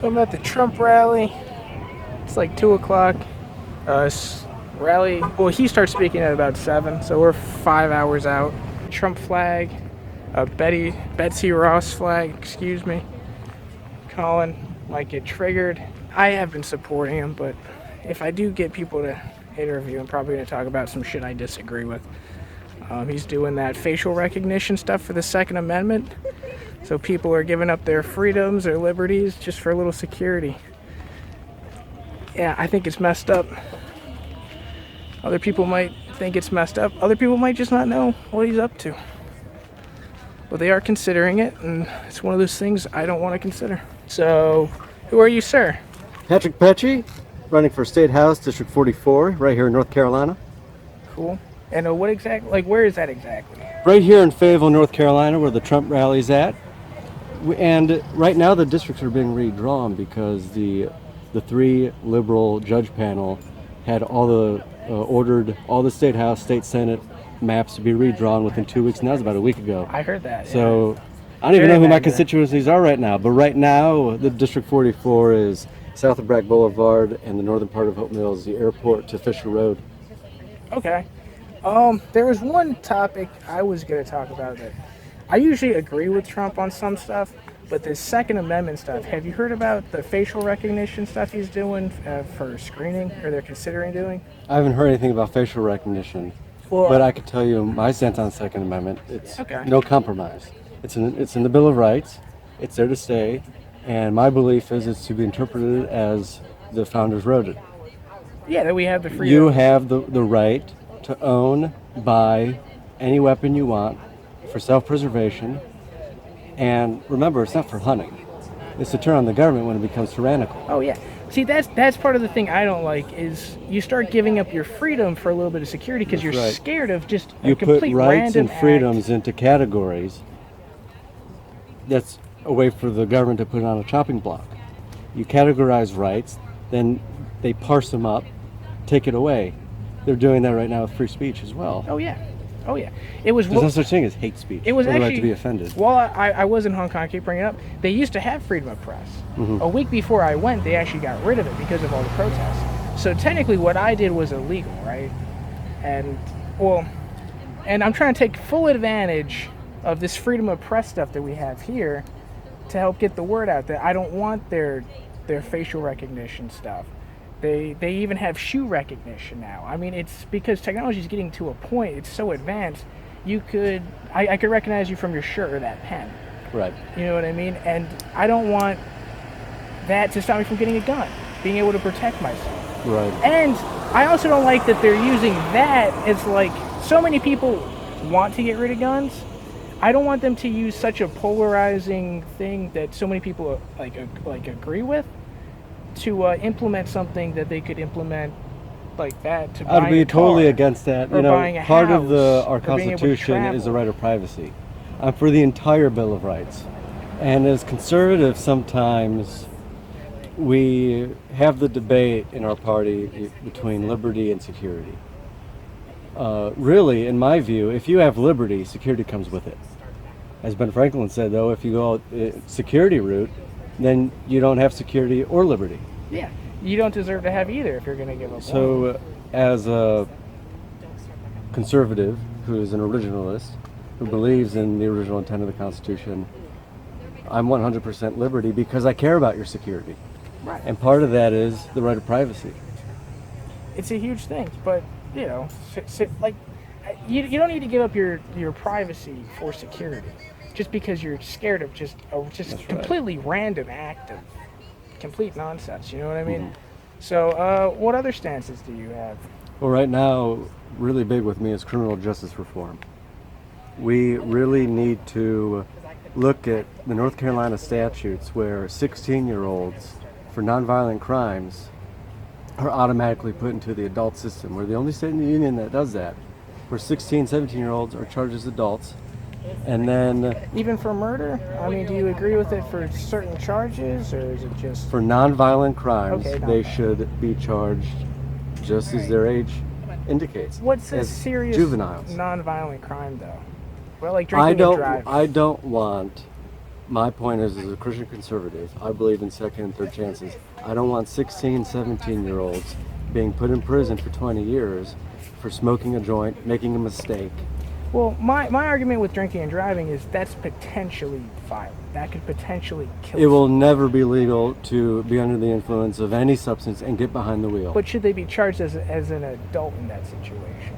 I'm at the Trump rally. It's like 2 o'clock. Rally, well, he starts speaking at about 7, so we're 5 hours out. Trump flag, Betsy Ross flag, excuse me. Colin might get triggered. I have been supporting him, but if I do get people to interview, I'm probably going to talk about some shit I disagree with. He's doing that facial recognition stuff for the Second Amendment. So people are giving up their freedoms, their liberties, just for a little security. Yeah, I think it's messed up. Other people might think it's messed up. Other people might just not know what he's up to. But they are considering it, and it's one of those things I don't want to consider. So, who are you, sir? Patrick Petchy, running for State House, District 44, right here in North Carolina. Cool. And where is that exactly? Right here in Fayetteville, North Carolina, where the Trump rally's at. And right now the districts are being redrawn because the three liberal judge panel had ordered all the State House, State Senate maps to be redrawn within 2 weeks, and that was about a week ago. I heard that. So yeah. I don't even know who my constituencies are right now, but right now the District 44 is south of Bragg Boulevard, and the northern part of Hope Mills, the airport to Fisher Road. Okay. There was one topic I was going to talk about that I usually agree with Trump on some stuff, but the Second Amendment stuff, have you heard about the facial recognition stuff he's doing for screening, or they're considering doing? I haven't heard anything about facial recognition, but I can tell you my stance on the Second Amendment. It's no compromise. It's in the Bill of Rights. It's there to stay, and my belief is it's to be interpreted as the founders wrote it. Yeah, that we have the freedom. You have the right to own, buy any weapon you want for self-preservation, and remember, it's not for hunting. It's to turn on the government when it becomes tyrannical. Oh yeah. See, that's part of the thing I don't like is you start giving up your freedom for a little bit of security because you're scared of just a complete random act. You put rights and freedoms into categories. That's a way for the government to put it on a chopping block. You categorize rights, then they parse them up, take it away. They're doing that right now with free speech as well. Oh yeah. There's no such thing as hate speech. It was the actually right to be offended. Well, I was in Hong Kong. I keep bringing it up. They used to have freedom of press. Mm-hmm. A week before I went, they actually got rid of it because of all the protests. So technically, what I did was illegal, right? And I'm trying to take full advantage of this freedom of press stuff that we have here to help get the word out that I don't want their facial recognition stuff. They even have shoe recognition now. I mean, it's because technology is getting to a point, it's so advanced, I could recognize you from your shirt or that pen. Right. You know what I mean? And I don't want that to stop me from getting a gun, being able to protect myself. Right. And I also don't like that they're using that as like, so many people want to get rid of guns. I don't want them to use such a polarizing thing that so many people like agree with, to implement something that they could implement like that to buy I'd be totally against that. You know, part of our Constitution is the right of privacy. I'm for the entire Bill of Rights. And as conservatives, sometimes we have the debate in our party between liberty and security. Really, in my view, if you have liberty, security comes with it. As Ben Franklin said, though, if you go security route, then you don't have security or liberty. Yeah, you don't deserve to have either if you're going to give up. So, as a conservative who is an originalist, who believes in the original intent of the Constitution, I'm 100% liberty because I care about your security. Right. And part of that is the right of privacy. It's a huge thing, but, you know, you don't need to give up your privacy for security. Just because you're scared of just completely random act of complete nonsense, you know what I mean? Mm-hmm. So, what other stances do you have? Well, right now, really big with me is criminal justice reform. We really need to look at the North Carolina statutes where 16-year-olds for nonviolent crimes are automatically put into the adult system. We're the only state in the union that does that, where 16, 17-year-olds are charged as adults. And then even for murder? I mean, do you agree with it for certain charges, or is it just for non-violent crimes? They should be charged just as their age indicates. What's a serious juveniles non-violent crime, though? Well, like drinking and driving. I don't want My point is, as a Christian conservative, I believe in second and third chances. I don't want 16, 17-year-olds being put in prison for 20 years for smoking a joint, making a mistake. Well, my argument with drinking and driving is that's potentially violent. That could potentially kill It will someone. never be legal to be under the influence of any substance and get behind the wheel. But should they be charged as an adult in that situation?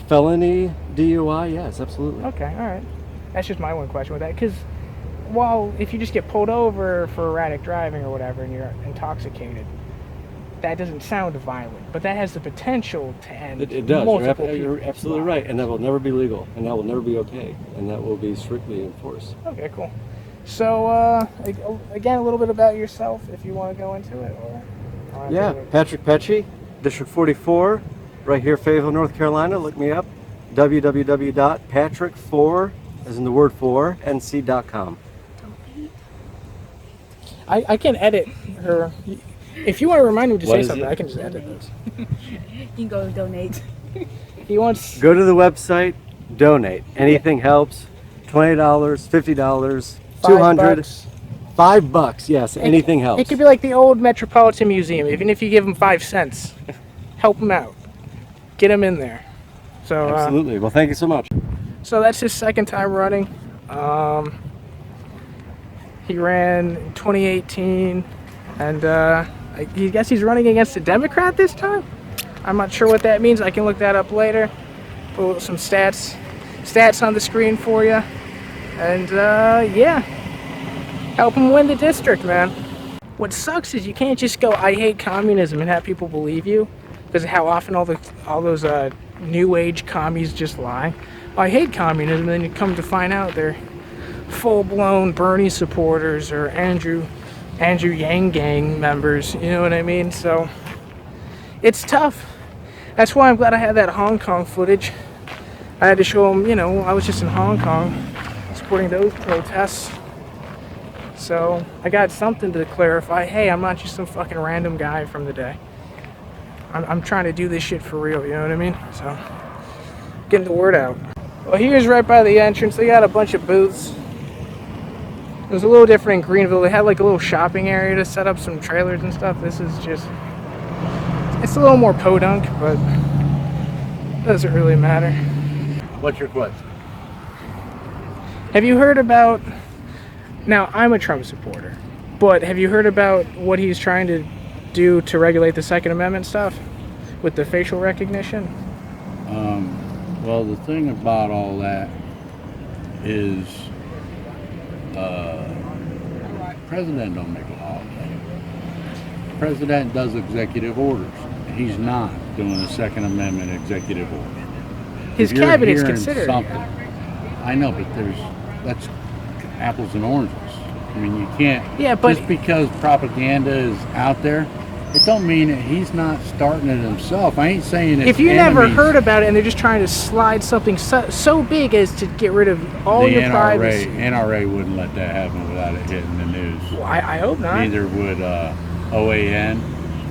Felony DUI, yes, absolutely. Okay, all right. That's just my one question with that. Because while if you just get pulled over for erratic driving or whatever and you're intoxicated, that doesn't sound violent. But that has the potential to end It does. multiple You're people's absolutely lives. right. And that will never be legal. And that will never be okay. And that will be strictly enforced. Okay, cool. So, again, a little bit about yourself, if you want to go into it. Or Yeah, Patrick Pecci, District 44, right here, Fayetteville, North Carolina. Look me up, www.patrick4, as in the word 4, nc.com. I can edit her. If you want to remind me to What say is something, it? I can just edit this. You can go donate. He wants. Go to the website, donate. Anything helps. $20, $50, $200, $5. $5. Yes, anything helps. It could be like the old Metropolitan Museum. Even if you give them 5 cents, help them out. Get them in there. So Absolutely. Well, thank you so much. So that's his second time running. He ran in 2018, and I guess he's running against a Democrat this time. I'm not sure what that means. I can look that up later. Put some stats on the screen for you, and yeah, help him win the district, man. What sucks is you can't just go, "I hate communism," and have people believe you, because of how often all those new age commies just lie. "I hate communism," and then you come to find out they're full-blown Bernie supporters or Andrew Yang gang members. You know what I mean? So it's tough. That's why I'm glad I had that Hong Kong footage. I had to show them, I was just in Hong Kong supporting those protests. So I got something to clarify. Hey, I'm not just some fucking random guy from the day. I'm trying to do this shit for real, you know what I mean? So, getting the word out. Well, here's right by the entrance. They got a bunch of booths. It was a little different in Greenville. They had like a little shopping area to set up some trailers and stuff. This is just, it's a little more podunk, but it doesn't really matter. What's your question? Have you heard about, now I'm a Trump supporter, but have you heard about what he's trying to do to regulate the Second Amendment stuff with the facial recognition? Well, the thing about all that is president don't make laws. President does executive orders. He's not doing a Second Amendment executive order. His If you're cabinet's hearing considering something, I know, but that's apples and oranges. I mean, you can't, Yeah, but- just because propaganda is out there, it don't mean that he's not starting it himself. I ain't saying it's If you never enemies. heard about it and they're just trying to slide something so big as to get rid of all The your NRA, privacy. NRA wouldn't let that happen without it hitting the news. Well, I hope not. Neither would OAN.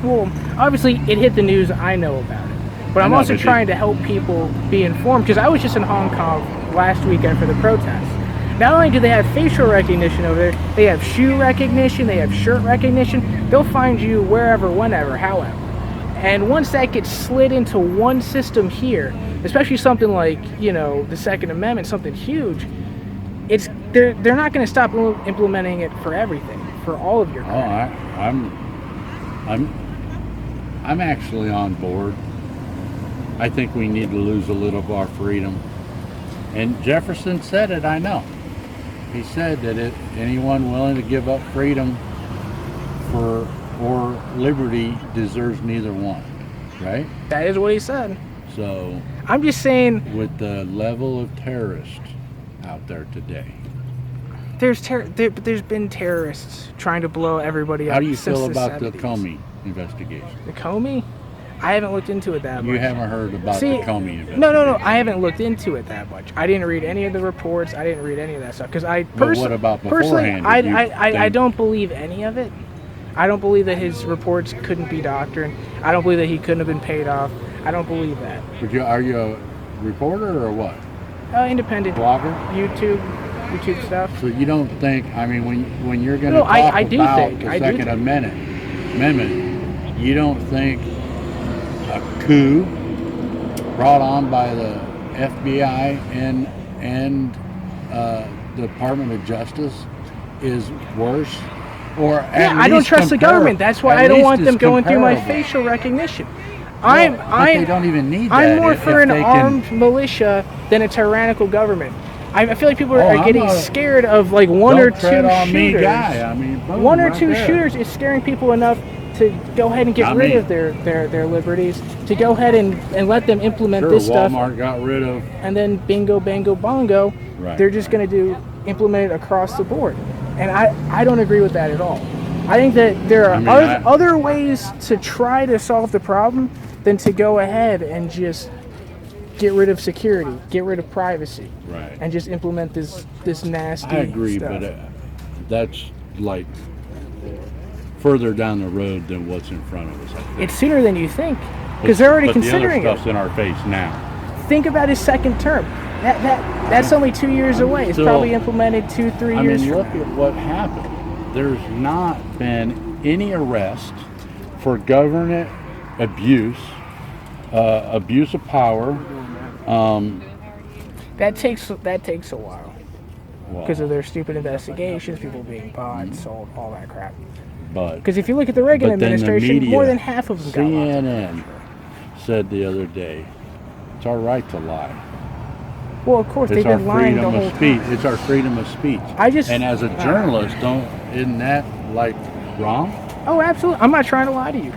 Well, obviously it hit the news. I know about it. But I'm I know, also but trying to help people be informed, because I was just in Hong Kong last weekend for the protests. Not only do they have facial recognition over there, they have shoe recognition, they have shirt recognition. They'll find you wherever, whenever, however. And once that gets slid into one system here, especially something like, the Second Amendment, something huge, they're not going to stop implementing it for everything, for all of your Oh, crap. I'm actually on board. I think we need to lose a little of our freedom. And Jefferson said it, I know. He said that anyone willing to give up freedom or liberty deserves neither one, right? That is what he said. So I'm just saying, with the level of terrorists out there today, there's been terrorists trying to blow everybody up. how do you since feel the about the 70s. Comey investigation? The Comey? I haven't looked into it that much. You haven't heard about See, the Comey investigation? No. I haven't looked into it that much. I didn't read any of the reports. I didn't read any of that stuff because But what about personally, beforehand? I Did you think- don't believe any of it. I don't believe that his reports couldn't be doctored. I don't believe that he couldn't have been paid off. I don't believe that. But are you a reporter or what? Independent. Blogger? YouTube stuff. So you don't think? I mean, when you're going to No, talk I do about think- the I do Second think. Amendment, you don't think a coup brought on by the FBI and the Department of Justice is worse? Or Yeah, I don't trust the government. That's why I don't want them going through my facial recognition. But they don't even need that. I'm more if for an they can- armed militia than a tyrannical government. I feel like people Oh, are I'm getting not- scared of like one Don't or two tread on me, shooters. guy. I mean, boom, One or right two there. shooters is scaring people enough to go ahead and get Not rid me. of their liberties, to go ahead and let them implement Sure, this stuff, Walmart got rid of. and then bingo, bango, bongo, Right. they're just going to implement it across the board. And I don't agree with that at all. I think that there are other ways to try to solve the problem than to go ahead and just get rid of security, get rid of privacy, Right. and just implement this nasty I agree, stuff. but that's like further down the road than what's in front of us. I think. It's sooner than you think, because they're already But considering the other it. stuff's in our face now. Think about his second term. That's only 2 years away. It's Still- probably implemented 2-3 I years mean, from look now. at what happened. There's not been any arrest for government abuse, abuse of power. That takes a while Well, because of their stupid investigations, people being bought, sold, all that crap. but Because if you look at the Reagan But then the administration, media, more than half of them got locked up. CNN said the other day, it's our right to lie. Well, of course, It's they've our been lying the freedom whole of speech. time. It's our freedom of speech. And as a journalist, isn't that like wrong? Oh, absolutely. I'm not trying to lie to you.